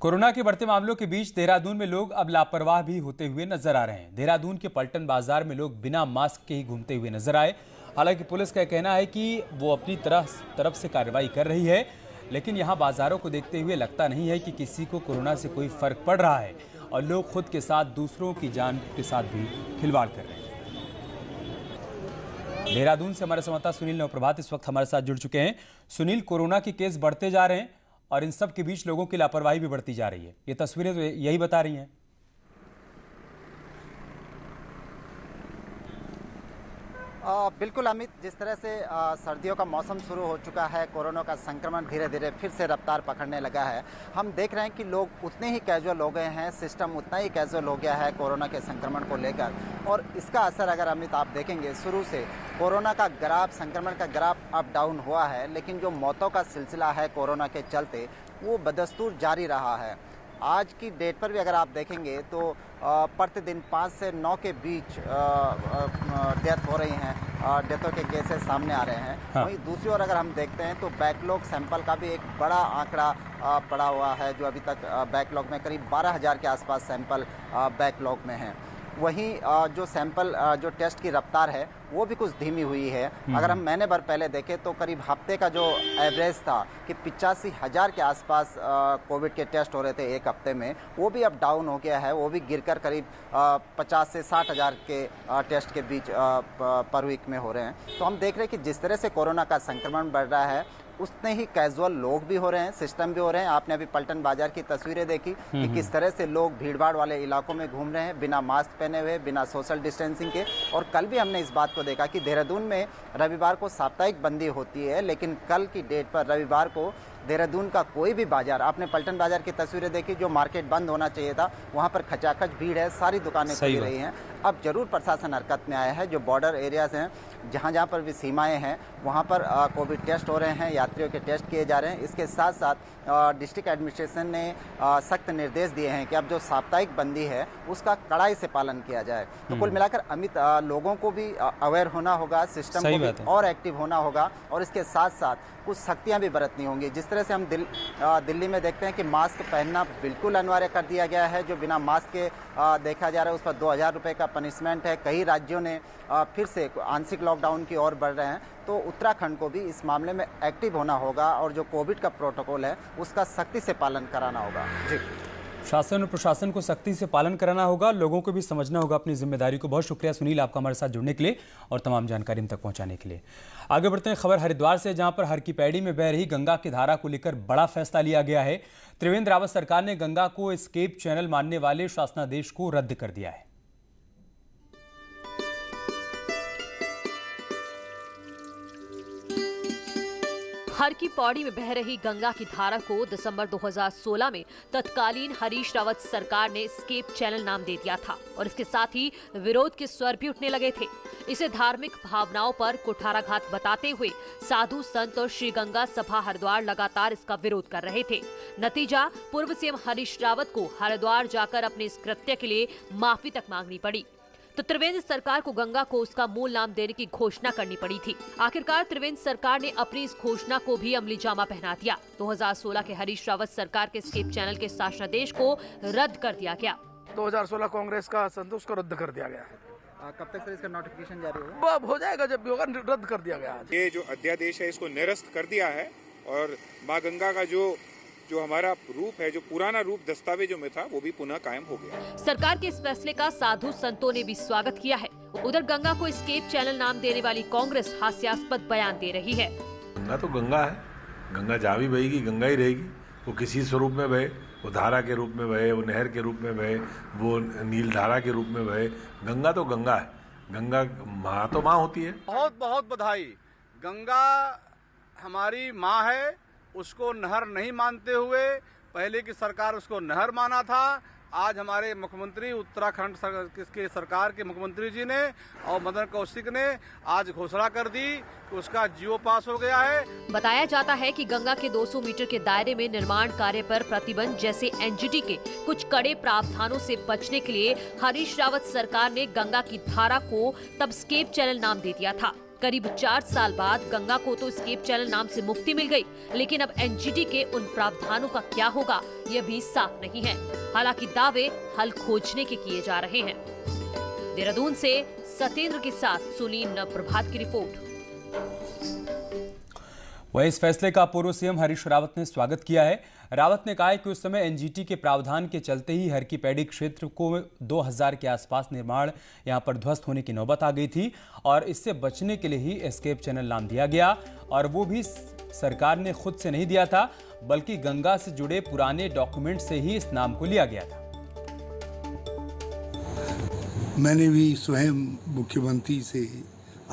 Corona के बढ़ते मामलों के बीच देहरादून में लोग अब लापरवाह भी होते हुए नजर आ रहे हैं। देहरादून के पलटन बाजार में लोग बिना मास्क के ही घूमते हुए नजर आए। हालांकि पुलिस का कहना है कि वो अपनी तरफ से कार्रवाई कर रही है, लेकिन यहाँ बाजारों को देखते हुए लगता नहीं है कि किसी को कोरोना से कोई फर्क पड़ रहा है और लोग खुद के साथ दूसरों की जान के साथ भी खिलवाड़ कर रहे हैं। देहरादून से हमारे संवाददाता सुनील नवप्रभात इस वक्त हमारे साथ जुड़ चुके हैं। सुनील, कोरोना के केस बढ़ते जा रहे हैं और इन सब के बीच लोगों की लापरवाही भी बढ़ती जा रही है। ये तस्वीरें तो यही बता रही हैं। बिल्कुल अमित, जिस तरह से सर्दियों का मौसम शुरू हो चुका है, कोरोना का संक्रमण धीरे धीरे फिर से रफ्तार पकड़ने लगा है। हम देख रहे हैं कि लोग उतने ही कैजुअल हो गए हैं, सिस्टम उतना ही कैजुअल हो गया है कोरोना के संक्रमण को लेकर। और इसका असर अगर अमित आप देखेंगे, शुरू से कोरोना का ग्राफ, संक्रमण का ग्राफ अप डाउन हुआ है, लेकिन जो मौतों का सिलसिला है कोरोना के चलते वो बदस्तूर जारी रहा है। आज की डेट पर भी अगर आप देखेंगे तो प्रतिदिन 5 से 9 के बीच डेथ हो रही हैं, डेथों के केसेस सामने आ रहे हैं। हाँ। वहीं दूसरी ओर अगर हम देखते हैं तो बैकलॉग सैंपल का भी एक बड़ा आंकड़ा पड़ा हुआ है, जो अभी तक बैकलॉग में करीब 12,000 के आसपास सैंपल बैकलॉग में हैं। वहीं जो सैंपल जो टेस्ट की रफ्तार है वो भी कुछ धीमी हुई है। अगर हम महीने भर पहले देखें तो करीब हफ्ते का जो एवरेज था कि 85,000 के आसपास कोविड के टेस्ट हो रहे थे एक हफ्ते में, वो भी अब डाउन हो गया है। वो भी गिरकर करीब 50 से 60,000 के टेस्ट के बीच पर वीक में हो रहे हैं। तो हम देख रहे हैं कि जिस तरह से कोरोना का संक्रमण बढ़ रहा है, उतने ही कैजुअल लोग भी हो रहे हैं, सिस्टम भी हो रहे हैं। आपने अभी पलटन बाजार की तस्वीरें देखी कि किस तरह से लोग भीड़भाड़ वाले इलाकों में घूम रहे हैं, बिना मास्क पहने हुए, बिना सोशल डिस्टेंसिंग के। और कल भी हमने इस बात को देखा कि देहरादून में रविवार को साप्ताहिक बंदी होती है, लेकिन कल की डेट पर रविवार को देहरादून का कोई भी बाजार, आपने पलटन बाजार की तस्वीरें देखी, जो मार्केट बंद होना चाहिए था वहाँ पर खचाखच भीड़ है, सारी दुकानें खुली रही हैं। अब जरूर प्रशासन हरकत में आया है। जो बॉर्डर एरियाज हैं, जहाँ पर भी सीमाएं हैं, वहाँ पर कोविड टेस्ट हो रहे हैं, यात्रियों के टेस्ट किए जा रहे हैं। इसके साथ साथ डिस्ट्रिक्ट एडमिनिस्ट्रेशन ने सख्त निर्देश दिए हैं कि अब जो साप्ताहिक बंदी है उसका कड़ाई से पालन किया जाए। तो कुल मिलाकर अमित, लोगों को भी अवेयर होना होगा, सिस्टम को भी और एक्टिव होना होगा, और इसके साथ साथ कुछ सख्तियां भी बरतनी होंगी। जिस तरह से हम दिल्ली में देखते हैं कि मास्क पहनना बिल्कुल अनिवार्य कर दिया गया है। जो बिना मास्क के देखा जा रहा है उस पर 2,000 रुपये का पनिशमेंट है। कई राज्यों ने फिर से आंशिक लॉकडाउन की ओर बढ़ रहे हैं, तो उत्तराखंड को भी इस मामले में एक्टिव होना होगा और जो कोविड का प्रोटोकॉल है उसका सख्ती से पालन कराना होगा। जी, शासन और प्रशासन को सख्ती से पालन कराना होगा, लोगों को भी समझना होगा अपनी जिम्मेदारी को। बहुत शुक्रिया सुनील, आपका हमारे साथ जुड़ने के लिए और तमाम जानकारी हम तक पहुंचाने के लिए। आगे बढ़ते हैं खबर हरिद्वार से, जहां पर हर की पैड़ी में बह रही गंगा की धारा को लेकर बड़ा फैसला लिया गया है। त्रिवेंद्र रावत सरकार ने गंगा को एस्केप चैनल मानने वाले शासनादेश को रद्द कर दिया है। हर की पौड़ी में बह रही गंगा की धारा को दिसंबर 2016 में तत्कालीन हरीश रावत सरकार ने एस्केप चैनल नाम दे दिया था और इसके साथ ही विरोध के स्वर भी उठने लगे थे। इसे धार्मिक भावनाओं पर कुठाराघात बताते हुए साधु संत और श्री गंगा सभा हरिद्वार लगातार इसका विरोध कर रहे थे। नतीजा, पूर्व सीएम हरीश रावत को हरिद्वार जाकर अपने इस कृत्य के लिए माफी तक मांगनी पड़ी। तो त्रिवेंद्र सरकार को गंगा को उसका मूल नाम देने की घोषणा करनी पड़ी थी। आखिरकार त्रिवेंद्र सरकार ने अपनी इस घोषणा को भी अमली जामा पहना दिया। 2016 के हरीश रावत सरकार के एस्केप चैनल के शासनादेश को रद्द कर दिया गया। 2016 कांग्रेस का संतोष को रद्द कर दिया गया। कब तक सर इसका नोटिफिकेशन जारी होगा? अब हो जाएगा, जब भी होगा। रद्द कर दिया गया। ये जो अध्यादेश है इसको निरस्त कर दिया है और माँ गंगा का जो हमारा रूप है, जो पुराना रूप दस्तावेजों में था, वो भी पुनः कायम हो गया। सरकार के इस फैसले का साधु संतों ने भी स्वागत किया है। उधर गंगा को एस्केप चैनल नाम देने वाली कांग्रेस हास्यास्पद बयान दे रही है। गंगा तो गंगा है, गंगा जहाँ भी बहेगी गंगा ही रहेगी। वो किसी स्वरूप में बहे, वो धारा के रूप में बहे, वो नहर के रूप में बहे, वो नील धारा के रूप में बहे, गंगा तो गंगा है। गंगा माँ तो माँ होती है। बहुत बहुत बधाई। गंगा हमारी माँ है, उसको नहर नहीं मानते हुए पहले की सरकार उसको नहर माना था। आज हमारे मुख्यमंत्री, उत्तराखंड के सरकार के मुख्यमंत्री जी ने और मदन कौशिक ने आज घोषणा कर दी कि उसका जीओ पास हो गया है। बताया जाता है कि गंगा के 200 मीटर के दायरे में निर्माण कार्य पर प्रतिबंध जैसे एनजीटी के कुछ कड़े प्रावधानों से बचने के लिए हरीश रावत सरकार ने गंगा की धारा को तब एस्केप चैनल नाम दे दिया था। करीब 4 साल बाद गंगा को तो एस्केप चैनल नाम से मुक्ति मिल गई, लेकिन अब एनजीटी के उन प्रावधानों का क्या होगा ये भी साफ नहीं है। हालांकि दावे हल खोजने के किए जा रहे हैं। देहरादून से सत्येंद्र के साथ सुनील प्रभात की रिपोर्ट। वहीं इस फैसले का पूर्व सीएम हरीश रावत ने स्वागत किया है। रावत ने कहा है कि उस समय एनजीटी के प्रावधान के चलते ही हरकी पैड़ी क्षेत्र को 2000 के आसपास निर्माण यहां पर ध्वस्त होने की नौबत आ गई थी और इससे बचने के लिए ही एस्केप चैनल नाम दिया गया, और वो भी सरकार ने खुद से नहीं दिया था, बल्कि गंगा से जुड़े पुराने डॉक्यूमेंट से ही इस नाम को लिया गया था। मैंने भी स्वयं मुख्यमंत्री से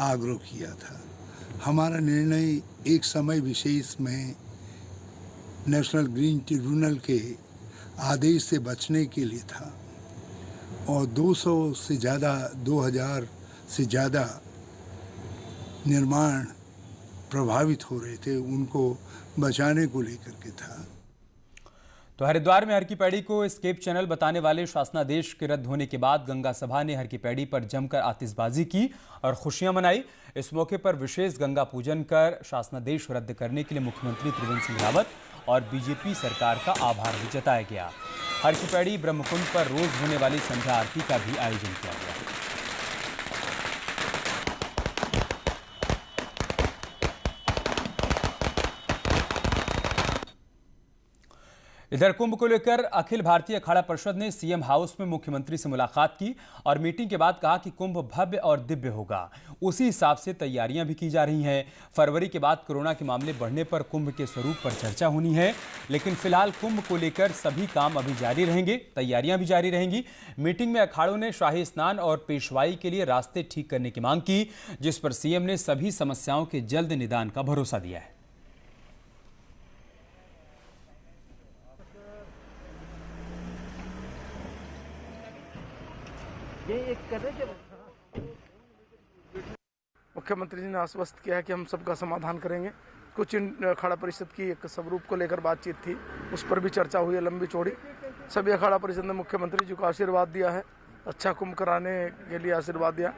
आग्रह किया था। हमारा निर्णय एक समय विशेष में नेशनल ग्रीन ट्रिब्यूनल के आदेश से बचने के लिए था, और 200 से ज़्यादा 2000 से ज़्यादा निर्माण प्रभावित हो रहे थे, उनको बचाने को लेकर के था। तो हरिद्वार में हरकी पैड़ी को एस्केप चैनल बताने वाले शासनादेश के रद्द होने के बाद गंगा सभा ने हरकी पैड़ी पर जमकर आतिशबाजी की और खुशियां मनाई। इस मौके पर विशेष गंगा पूजन कर शासनादेश रद्द करने के लिए मुख्यमंत्री त्रिवेंद्र सिंह रावत और बीजेपी सरकार का आभार भी जताया गया। हरकी पैड़ी ब्रह्मकुंड पर रोज होने वाली संध्या आरती का भी आयोजन किया गया। इधर कुंभ को लेकर अखिल भारतीय अखाड़ा परिषद ने सीएम हाउस में मुख्यमंत्री से मुलाकात की और मीटिंग के बाद कहा कि कुंभ भव्य और दिव्य होगा। उसी हिसाब से तैयारियां भी की जा रही हैं। फरवरी के बाद कोरोना के मामले बढ़ने पर कुंभ के स्वरूप पर चर्चा होनी है, लेकिन फिलहाल कुंभ को लेकर सभी काम अभी जारी रहेंगे, तैयारियां भी जारी रहेंगी। मीटिंग में अखाड़ों ने शाही स्नान और पेशवाई के लिए रास्ते ठीक करने की मांग की, जिस पर सीएम ने सभी समस्याओं के जल्द निदान का भरोसा दिया है। मुख्यमंत्री जी ने आश्वस्त किया है कि हम सबका समाधान करेंगे। कुछ अखाड़ा परिषद की एक स्वरूप को लेकर बातचीत थी, उस पर भी चर्चा हुई है लंबी चौड़ी। सभी अखाड़ा परिषद ने मुख्यमंत्री जी को आशीर्वाद दिया है, अच्छा कुंभ कराने के लिए आशीर्वाद दिया।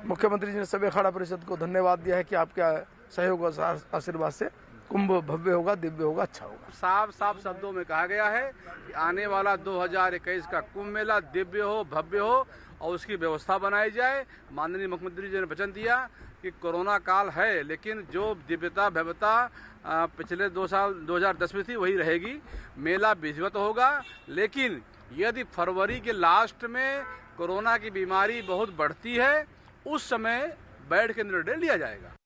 मुख्यमंत्री जी ने सभी अखाड़ा परिषद को धन्यवाद दिया है कि आपके सहयोग और आशीर्वाद से कुंभ भव्य होगा, दिव्य होगा, अच्छा होगा। साफ साफ शब्दों में कहा गया है कि आने वाला 2021 का कुंभ मेला दिव्य हो, भव्य हो और उसकी व्यवस्था बनाई जाए। माननीय मुख्यमंत्री जी ने वचन दिया कि कोरोना काल है, लेकिन जो दिव्यता भव्यता पिछले 2 साल 2010 में थी वही रहेगी। मेला विधिवत होगा, लेकिन यदि फरवरी के लास्ट में कोरोना की बीमारी बहुत बढ़ती है, उस समय बैठ के निर्णय लिया जाएगा।